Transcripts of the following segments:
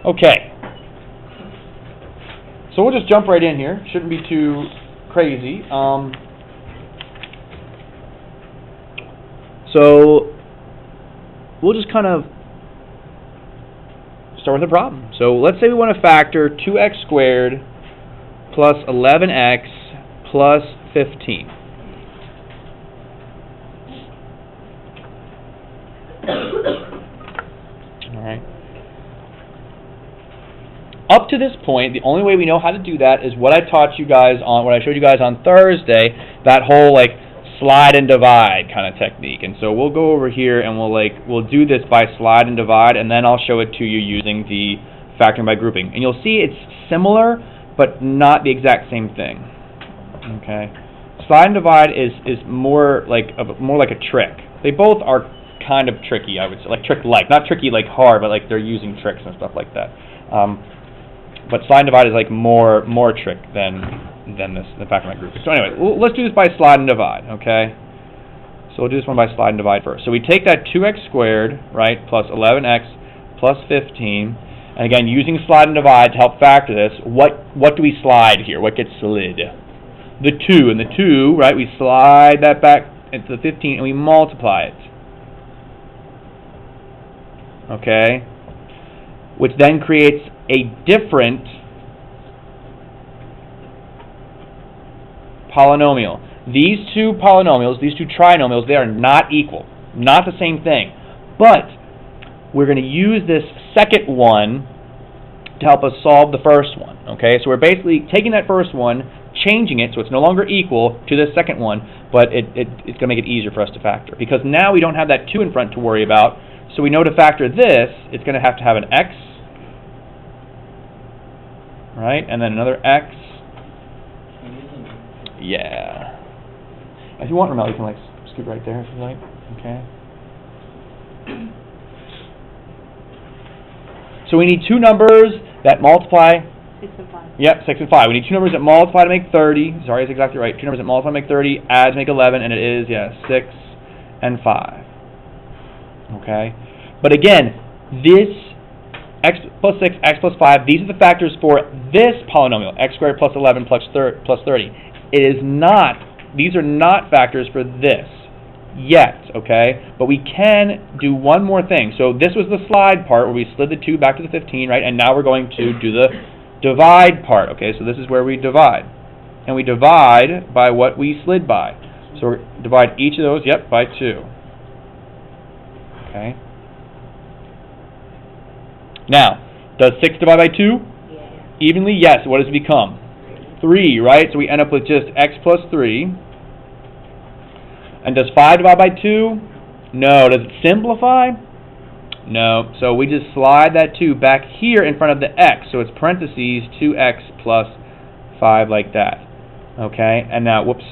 Okay. So we'll just jump right in here. Shouldn't be too crazy. So we'll just kind of start with the problem. So let's say we want to factor 2x squared plus 11x plus 15. All right. Up to this point, the only way we know how to do that is what I taught you guys on, what I showed you guys on Thursday, that whole like slide and divide kind of technique. And so we'll go over here and we'll do this by slide and divide, and then I'll show it to you using the factoring by grouping. And you'll see it's similar, but not the exact same thing. Okay. Slide and divide is more like a trick. They both are kind of tricky, I would say, like trick-like, not tricky like hard, but like they're using tricks and stuff like that. But slide and divide is like more trick than the factoring by grouping. So anyway, let's do this by slide and divide. Okay. So we'll do this one by slide and divide first. So we take that 2x squared, right, plus 11x plus 15, and again using slide and divide to help factor this. What do we slide here? What gets slid? The 2, and the 2, right, we slide that back into the 15 and we multiply it. Okay? Which then creates a different polynomial. These two polynomials, these two trinomials, they are not equal. Not the same thing. But we're going to use this second one to help us solve the first one. Okay? So we're basically taking that first one, changing it so it's no longer equal to the second one, but it's going to make it easier for us to factor. Because now we don't have that 2 in front to worry about, so we know to factor this, it's going to have an x, right, and then another x. Yeah. If you want, Ramel, you can like scoot right there if you like. Okay. So we need two numbers that multiply. 6 and 5. Yep, 6 and 5. We need two numbers that multiply to make 30. Sorry, that's exactly right. Two numbers that multiply to make 30, add to make 11, and it is, 6 and 5. Okay? But again, this x plus 6, x plus 5, these are the factors for this polynomial, x squared plus 11 plus 30. It is not, these are not factors for this yet, okay? But we can do one more thing. So this was the slide part where we slid the 2 back to the 15, right? And now we're going to do the divide part, okay? So this is where we divide. And we divide by what we slid by. So we divide each of those, yep, by 2. Okay? Now, does 6 divide by 2? Yeah. Evenly? Yes. What does it become? 3, right? So we end up with just x plus 3. And does 5 divide by 2? No. Does it simplify? No. So we just slide that 2 back here in front of the x. So it's parentheses 2x plus 5 like that. Okay? And now, whoops.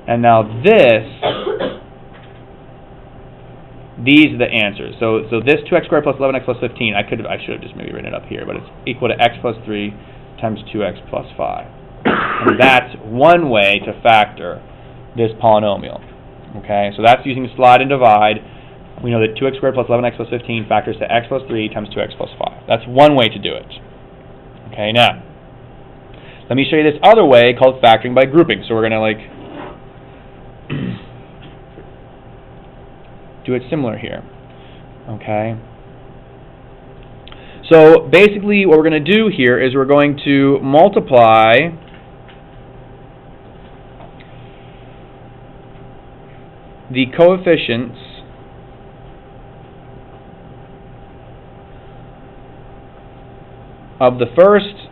And now this, these are the answers. So this 2x squared plus 11x plus 15, I should have just maybe written it up here, but it's equal to x plus 3 times 2x plus 5. And that's one way to factor this polynomial. Okay, so that's using slide and divide. We know that 2x squared plus 11x plus 15 factors to x plus 3 times 2x plus 5. That's one way to do it. Okay, now, let me show you this other way called factoring by grouping. So we're going to like do it similar here. Okay. So basically what we're going to do here is we're going to multiply the coefficients of the first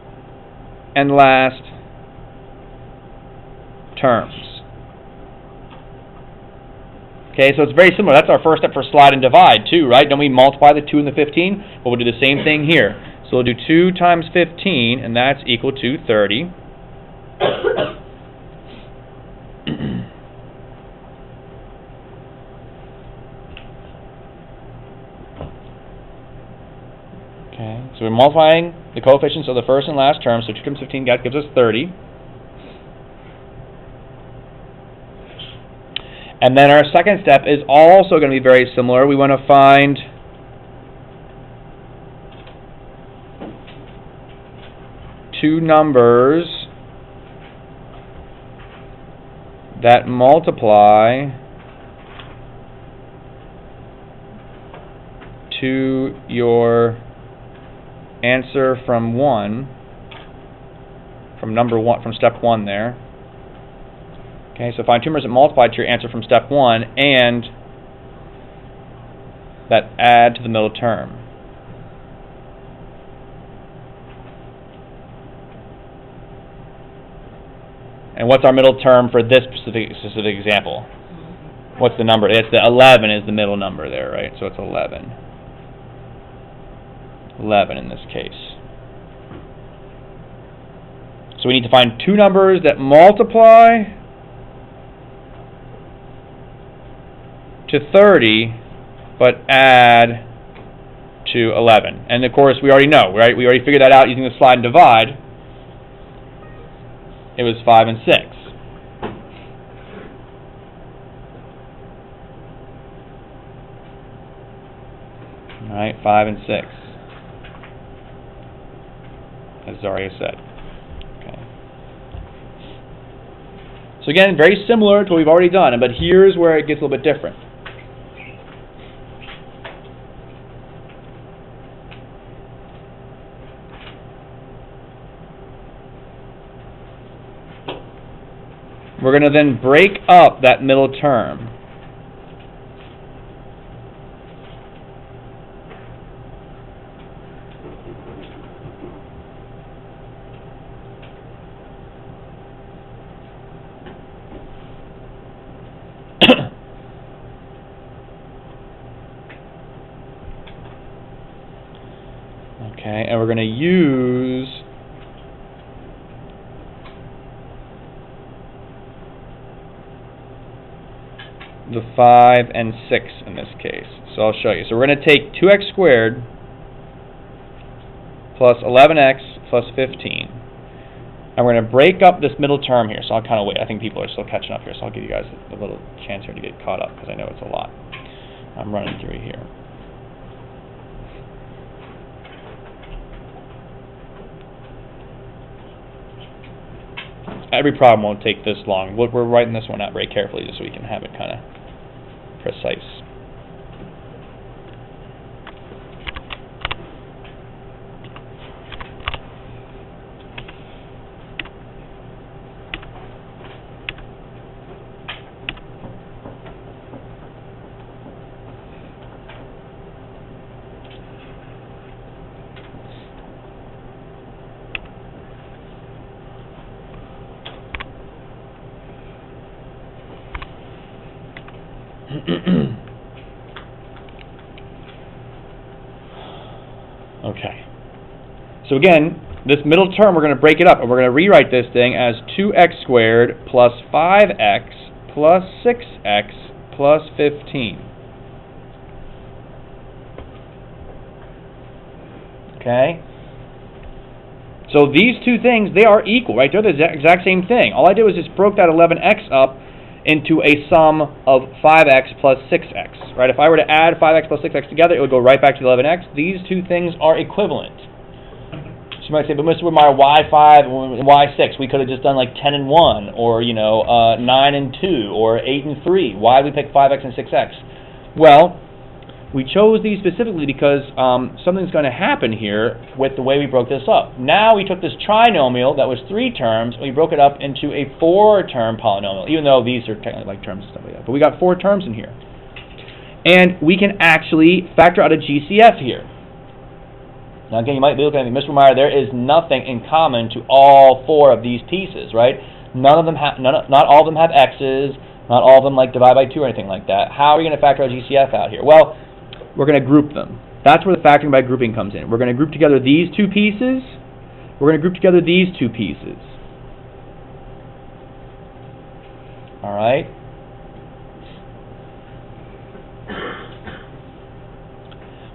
and last terms. Okay, so it's very similar. That's our first step for slide and divide too, right? Don't we multiply the 2 and the 15? Well, we'll do the same thing here. So we'll do 2 times 15, and that's equal to 30. Okay, so we're multiplying the coefficients of the first and last terms, so 2 times 15 gives us 30. And then our second step is also going to be very similar. We want to find two numbers that multiply to your answer from step 1 there. Okay, so find two numbers that multiply to your answer from step 1 and that add to the middle term. And what's our middle term for this specific example? What's the number? It's the 11 is the middle number there, right? So it's 11. 11 in this case. So we need to find two numbers that multiply to 30 but add to 11. And of course we already know, right? We already figured that out using the slide and divide. It was 5 and 6. All right, 5 and 6. As Zaria said. Okay. So again, very similar to what we've already done, but here's where it gets a little bit different. We're going to then break up that middle term. Okay, and we're going to use the 5 and 6 in this case. So I'll show you. So we're going to take 2x squared plus 11x plus 15. And we're going to break up this middle term here. So I'll kind of wait. I think people are still catching up here. So I'll give you guys a little chance here to get caught up because I know it's a lot. I'm running through here. Every problem won't take this long. We're writing this one out very carefully just so we can have it kind of precise. Okay. So again, this middle term, we're going to break it up, and we're going to rewrite this thing as 2x squared plus 5x plus 6x plus 15. Okay? So these two things, they are equal, right? They're the exact same thing. All I did was just broke that 11x up into a sum of 5x plus 6x, right? If I were to add 5x plus 6x together, it would go right back to the 11x. These two things are equivalent. So you might say, but Mr. Whitmire, why 5 and why 6? We could have just done like 10 and 1, or 9 and 2, or 8 and 3. Why did we pick 5x and 6x? Well, we chose these specifically because something's going to happen here with the way we broke this up. Now we took this trinomial that was 3 terms, and we broke it up into a 4-term polynomial, even though these are technically like terms and stuff like that. But we got 4 terms in here. And we can actually factor out a GCF here. Now again, you might be looking at me, Mr. Meyer, there is nothing in common to all 4 of these pieces, right? Not all of them have x's, not all of them like divide by 2 or anything like that. How are we going to factor our GCF out here? Well, we're going to group them. That's where the factoring by grouping comes in. We're going to group together these 2 pieces. We're going to group together these 2 pieces. All right?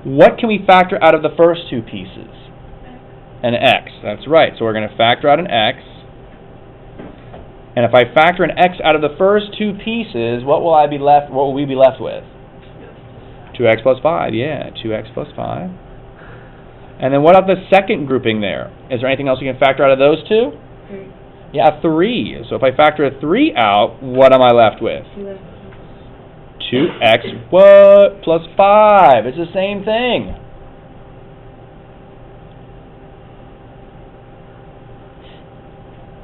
What can we factor out of the first 2 pieces? An x. That's right. So we're going to factor out an x. And if I factor an x out of the first 2 pieces, what will we be left with? 2x plus 5, yeah, 2x plus 5. And then what about the second grouping there? Is there anything else you can factor out of those two? 3. Yeah, 3. So if I factor a 3 out, what am I left with? 2x what? Plus 5. It's the same thing.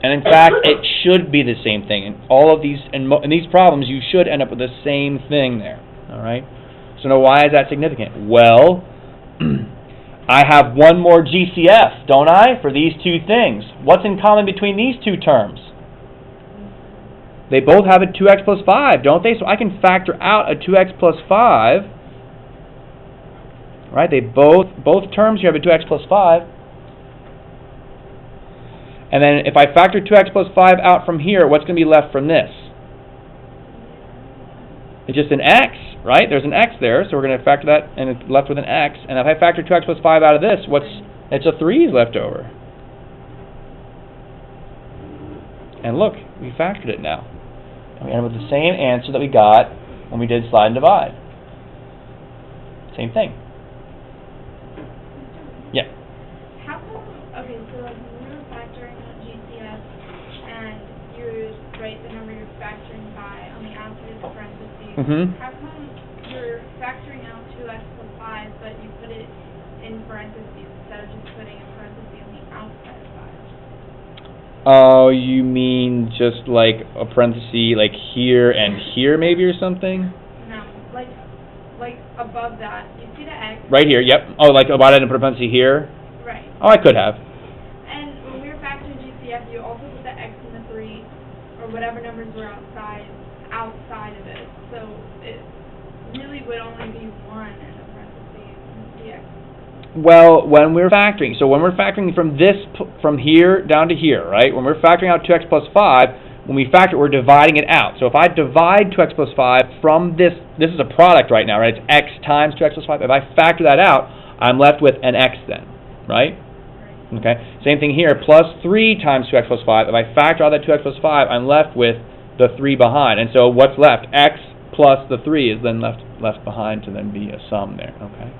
And in fact, it should be the same thing. In all of these, in these problems, you should end up with the same thing there. All right. So now, why is that significant? Well, I have one more GCF, don't I, for these two things? What's in common between these two terms? They both have a 2x plus 5, don't they? So I can factor out a 2x plus 5. Right? They both terms here have a 2x plus 5. And then if I factor 2x plus 5 out from here, what's going to be left from this? It's just an x, right? There's an x there, so we're going to factor that, and it's left with an x. And if I factor 2x plus 5 out of this, it's a 3 left over. And look, we factored it now. And we end up with the same answer that we got when we did slide and divide. Same thing. Yeah. How come, okay, so like when you were factoring out GCF and you write the number you're factoring by on the outside of the parentheses, how come you're factoring out 2x plus 5, but you put it in parentheses instead of just putting a parentheses on the outside of 5? Oh, you mean just like a parenthesis like here and here maybe or something? No, like above that. You see the x? Right here, yep. Oh, like about it in parenthesis here? Right. Oh, I could have. And when we were factoring GCF, you also put the x and the 3, or whatever numbers were outside of it. So it really would only be 1 in the parentheses and the x. Well, when we're factoring, so when we're factoring from here down to here, right? When we're factoring out 2x plus 5, when we factor, we're dividing it out. So if I divide 2x plus 5 from this is a product right now, right? It's x times 2x plus 5. If I factor that out, I'm left with an x then, right? Okay. Same thing here, plus 3 times 2x plus 5. If I factor out that 2x plus 5, I'm left with the 3 behind. And so what's left? X plus the 3 is then left behind to then be a sum there, okay?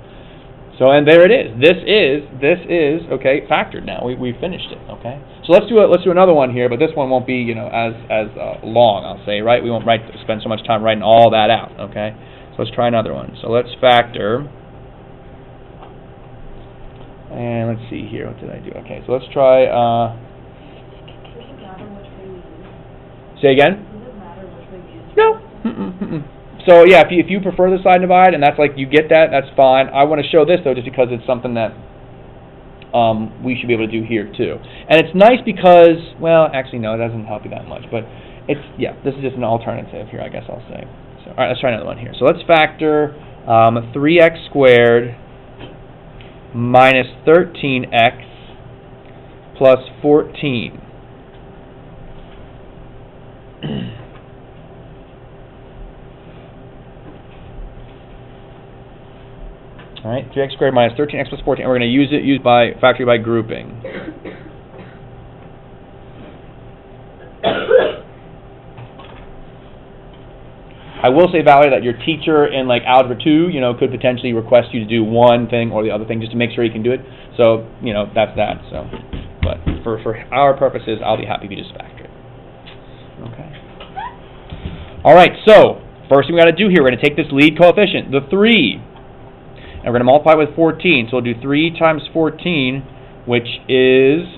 So, and there it is. This is okay, factored now. We finished it, okay? So let's do another one here, but this one won't be, as long, I'll say, right? We won't spend so much time writing all that out, okay? So let's try another one. So let's factor, and let's see here. What did I do? Okay, so let's try. Say again? Does it matter which way you use? No. So yeah, if you prefer the slide and divide, and that's like you get that, that's fine. I want to show this though, just because it's something that we should be able to do here too. And it's nice because, well, actually no, it doesn't help you that much, but it's this is just an alternative here, I guess I'll say. So all right, let's try another one here. So let's factor 3x squared minus 13x plus 14. All right, 3x squared minus 13x plus 14, and we're going to use factoring by grouping. I will say, Valerie, that your teacher in like Algebra 2, could potentially request you to do one thing or the other thing just to make sure you can do it. So, that's that. So, but for our purposes, I'll be happy if you just factor it. Okay. All right, so first thing we got to do here, we're going to take this lead coefficient, the 3. And we're going to multiply with 14. So we'll do 3 times 14, which is,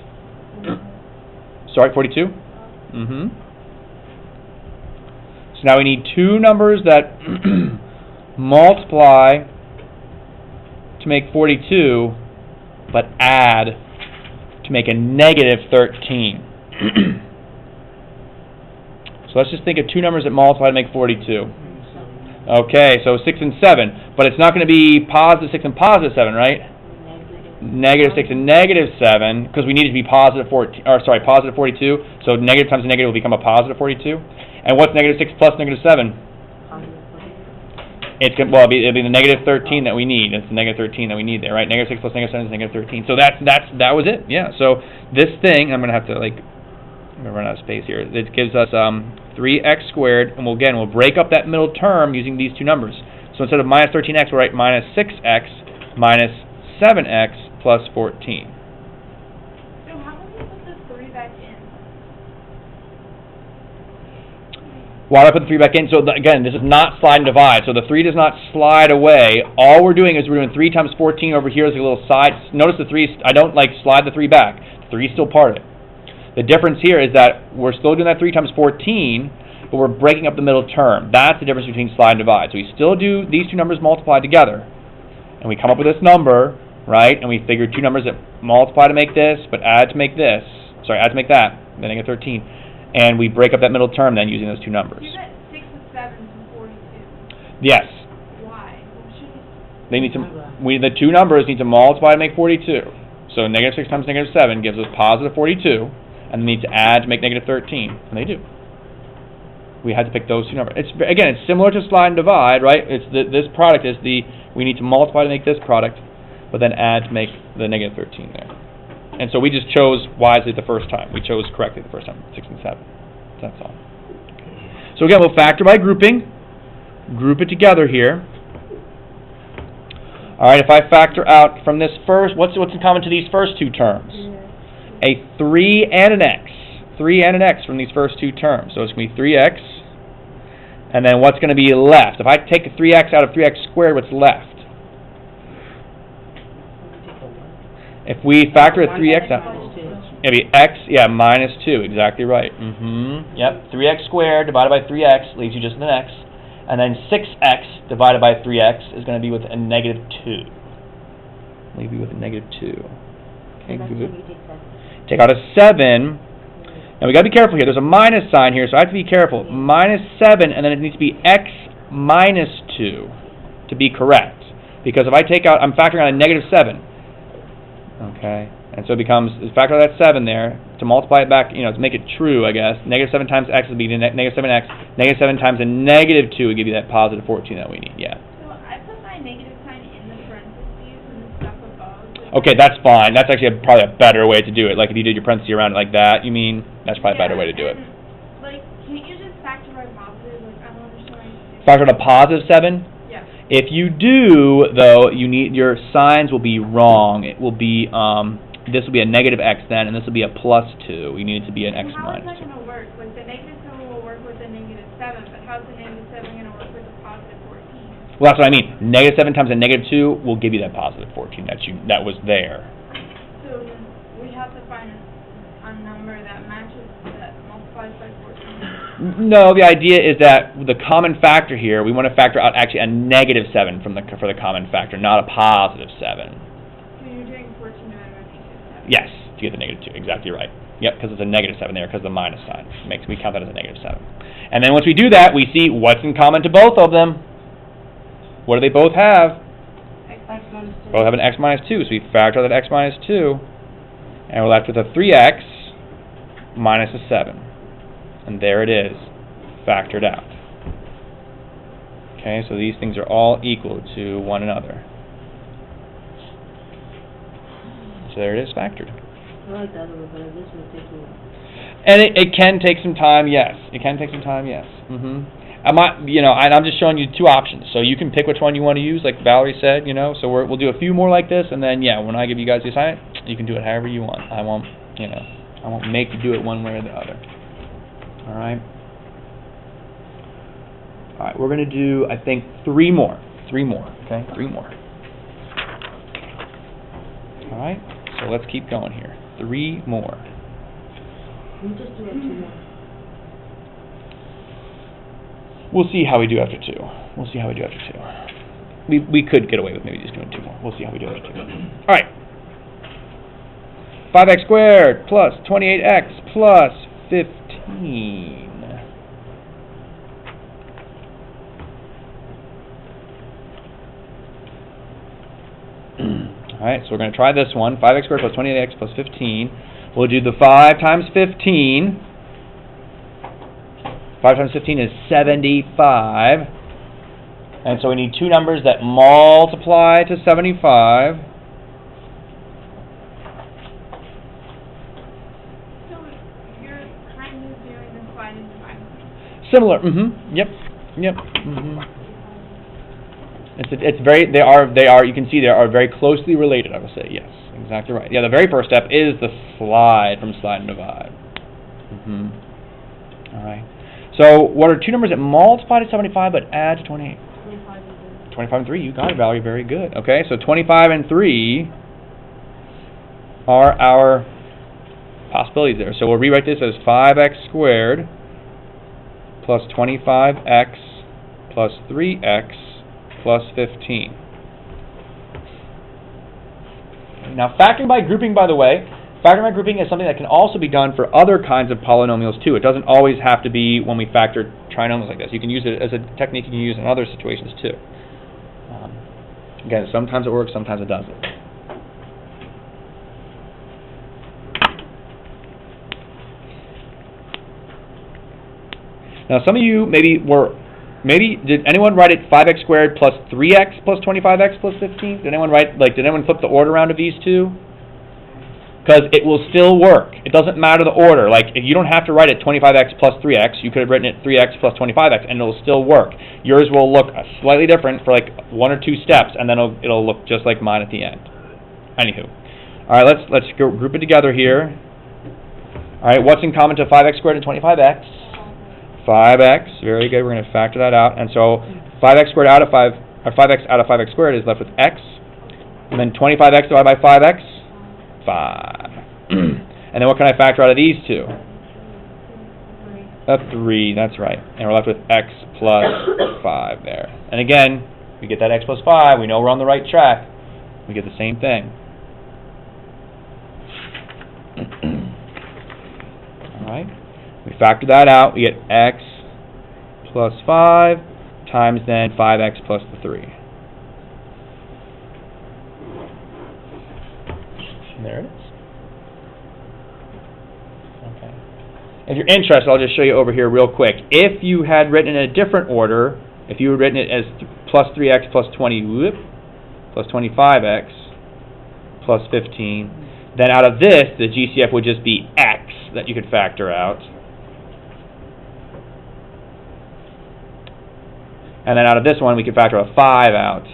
42? So now we need two numbers that multiply to make 42, but add to make a negative 13. So let's just think of two numbers that multiply to make 42. Okay, so 6 and 7, but it's not going to be positive 6 and positive 7, right? Negative 6 and negative 7, because we need it to be positive 42. So negative times a negative will become a positive 42. And what's negative 6 plus negative 7? It'll be the negative 13 that we need. It's the negative 13 that we need there, right? Negative 6 plus negative 7 is negative 13. So that was it. Yeah. So this thing, I'm going to have to I'm going to run out of space here. It gives us 3x squared, and we'll break up that middle term using these two numbers. So instead of minus 13x, we'll write minus 6x minus 7x plus 14. So how come you put the 3 back in? Why do I put the 3 back in? So again, this is not slide and divide. So the 3 does not slide away. All we're doing is we're doing 3 times 14 over here as a little side. Notice the 3, I don't like slide the 3 back. The 3 is still part of it. The difference here is that we're still doing that 3 times 14, but we're breaking up the middle term. That's the difference between slide and divide. So we still do these two numbers multiplied together, and we come up with this number, right? And we figure two numbers that multiply to make this, but add to make this. Sorry, add to make that, then I get 13. And we break up that middle term then using those two numbers. You got 6 and 7 from 42. Yes. Why? They need to. The two numbers need to multiply to make 42. So negative 6 times negative 7 gives us positive 42, and they need to add to make negative 13, and they do. We had to pick those two numbers. It's similar to slide and divide, right? It's this product is we need to multiply to make this product, but then add to make the negative 13 there. And so we just chose wisely the first time. We chose correctly the first time, 6 and 7. That's all. So again, we'll factor by grouping. Group it together here. All right, if I factor out from this first, what's in common to these first two terms? A 3 and an x. 3 and an x from these first two terms. So it's going to be 3x. And then what's going to be left? If I take the 3x out of 3x squared, what's left? If we factor a 3x out, it'll be x, minus 2. Exactly right. Yep, 3x squared divided by 3x leaves you just with an x. And then 6x divided by 3x is going to be with a negative 2. Leave you with a negative 2. Okay, good. Take out a 7. Now we got to be careful here. There's a minus sign here, so I have to be careful. Minus 7, and then it needs to be x minus 2 to be correct. Because if I take out, I'm factoring out a negative 7. Okay, and so it becomes, factor out that 7 there, to multiply it back, to make it true, I guess. Negative 7 times x would be negative 7x. Negative 7 times a negative 2 would give you that positive 14 that we need, yeah. So I put my negative sign in the parentheses and the stuff above. Okay, that's fine. That's actually probably a better way to do it. Like if you did your parentheses around it like that, you mean? That's probably a better way to do it. Like, can't you just factor by positive? Like, I don't understand. Factor out a positive 7? Yeah. If you do, though, your signs will be wrong. It will be, this will be a negative x then, and this will be a plus 2. You need it to be an x minus 2. How is that going to work? Like, the negative 7 will work with the negative 7, but how's the negative 7 going to work with the positive 14? Well, that's what I mean. Negative 7 times a negative 2 will give you that positive 14 that was there. So we have to find a number that matches, that multiplies by 14? No, the idea is that the common factor here, we want to factor out actually a negative 7 for the common factor, not a positive 7. So you're doing 14 divided by negative 7? Yes, to get the negative 2. Exactly right. Yep, because it's a negative 7 there, because of the minus sign. We count that as a negative 7. And then once we do that, we see what's in common to both of them. What do they both have? X minus 2. Both have an x minus 2, so we factor out that x minus 2, and we're left with a 3x minus a 7. And there it is, factored out. Okay, so these things are all equal to one another. So there it is, factored. I like that a little better. This will take a while. And it can take some time, yes. It can take some time, yes. I'm just showing you two options, so you can pick which one you want to use, like Valerie said, So we'll do a few more like this, and then when I give you guys the assignment, you can do it however you want. I won't make you do it one way or the other. All right. All right. We're gonna do, I think, 3 more. 3 more. Okay. 3 more. All right. So let's keep going here. 3 more. We just do it 2 more. We'll see how we do after 2. We'll see how we do after 2. We could get away with maybe just doing 2 more. We'll see how we do after 2. All right. 5x squared plus 28x plus 15. All right, so we're going to try this one. 5x squared plus 28x plus 15. We'll do the 5 times 15. 5 times 15 is 75. And so we need two numbers that multiply to 75. So you're kind of doing the slide and divide. Similar, Yep. It's very, they are, you can see they are very closely related, I would say, yes, exactly right. Yeah, the very first step is the slide from slide and divide. All right. So, what are two numbers that multiply to 75 but add to 28? 25 and 3. 25 and 3, you got it, Valerie, very good. Okay, so 25 and 3 are our possibilities there. So we'll rewrite this as 5x squared plus 25x plus 3x plus 15. Now, factoring by grouping, by the way, factoring by grouping is something that can also be done for other kinds of polynomials too. It doesn't always have to be when we factor trinomials like this. You can use it as a technique you can use in other situations too. Again, sometimes it works, sometimes it doesn't. Now, some of you maybe did anyone write it 5x squared plus 3x plus 25x plus 15? Did anyone flip the order around of these two? Because it will still work. It doesn't matter the order. Like, if you don't have to write it 25x plus 3x, you could have written it 3x plus 25x, and it'll still work. Yours will look slightly different for like one or two steps, and then it'll look just like mine at the end. Anywho, all right, let's group it together here. All right, what's in common to 5x squared and 25x? 5x. Very good. We're going to factor that out, and so 5x squared out of 5x out of 5x squared is left with x, and then 25x divided by 5x. 5. And then what can I factor out of these two? 3, that's right. And we're left with x plus 5 there. And again, we get that x plus 5. We know we're on the right track. We get the same thing. All right. We factor that out. We get x plus 5 times then 5x plus the 3. There it is. Okay. If you're interested, I'll just show you over here real quick. If you had written in a different order, if you had written it as plus 3x plus 20, plus 25x plus 15, then out of this, the GCF would just be x that you could factor out. And then out of this one, we could factor a 5 out.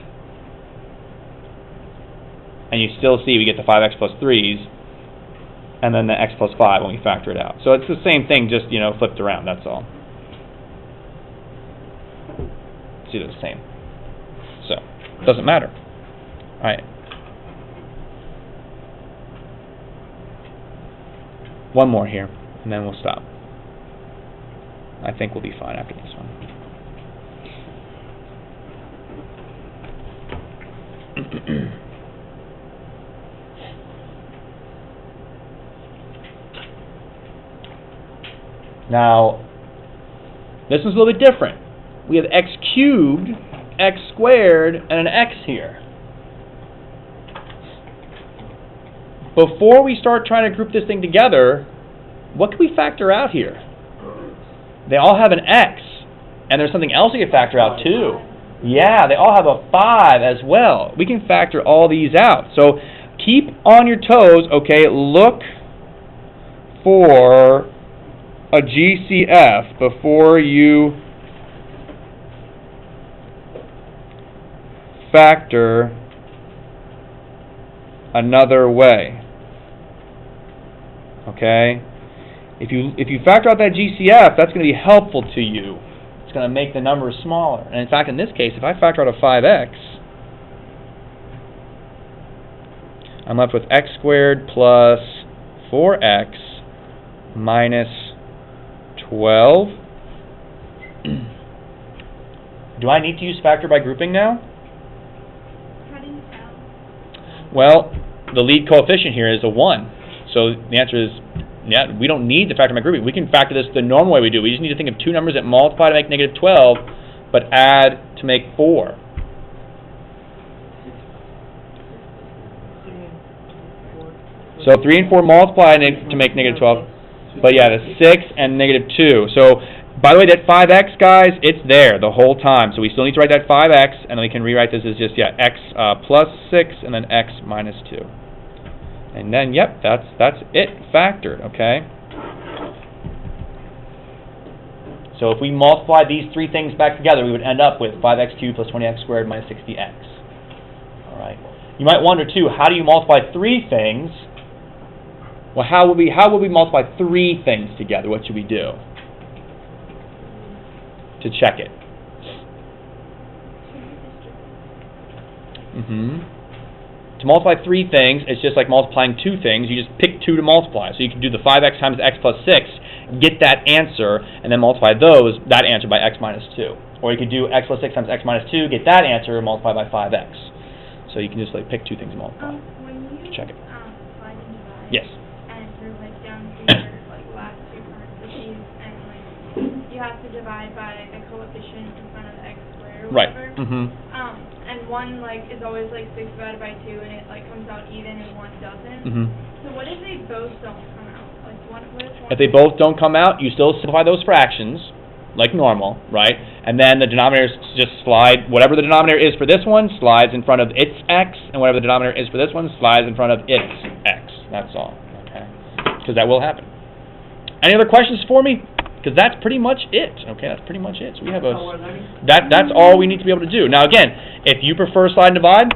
And you still see we get the 5x plus 3's, and then the x plus 5 when we factor it out. So it's the same thing, just, flipped around, that's all. It's either the same. So, it doesn't matter. All right. One more here, and then we'll stop. I think we'll be fine after this one. Now, this is a little bit different. We have x cubed, x squared, and an x here. Before we start trying to group this thing together, what can we factor out here? They all have an x, and there's something else we can factor out too. Yeah, they all have a 5 as well. We can factor all these out. So keep on your toes, okay? Look for a GCF before you factor another way. Okay? If you factor out that GCF, that's going to be helpful to you. It's going to make the numbers smaller. And in fact, in this case, if I factor out a 5x, I'm left with x squared plus 4x minus 12. Do I need to use factor by grouping now? How do you tell? Well, the lead coefficient here is a 1. So the answer is, yeah, we don't need to factor by grouping. We can factor this the normal way we do. We just need to think of two numbers that multiply to make negative 12, but add to make 4. So 3 and 4 multiply to make negative 12. But yeah, the 6 and negative 2. So, by the way, that 5x, guys, it's there the whole time. So we still need to write that 5x, and then we can rewrite this as just, x plus 6, and then x minus 2. And then, yep, that's it factored, okay? So if we multiply these three things back together, we would end up with 5x cubed plus 20x squared minus 60x. All right. You might wonder too, how do you multiply three things? Well, how would we multiply three things together? What should we do to check it? To multiply three things, it's just like multiplying two things. You just pick two to multiply. So you can do the 5x times x plus 6, get that answer, and then multiply that answer by x minus 2. Or you could do x plus 6 times x minus 2, get that answer, and multiply by 5x. So you can just like pick two things and multiply. When you check it. Slide and divide, Yes. and you're like down to your like last two parentheses, and like you have to divide by a coefficient in front of the x squared or Right. whatever. And one like is always like 6 divided by 2, and it like comes out even, and one doesn't. So what if they both don't come out? Like what if one? If they both don't come out, you still simplify those fractions, like normal, right? And then the denominators just slide, whatever the denominator is for this one, slides in front of its x, and whatever the denominator is for this one, slides in front of its x. That's all, okay? Because that will happen. Any other questions for me? Because that's pretty much it, okay? That's pretty much it. So we have that's all we need to be able to do. Now again, if you prefer slide and divide,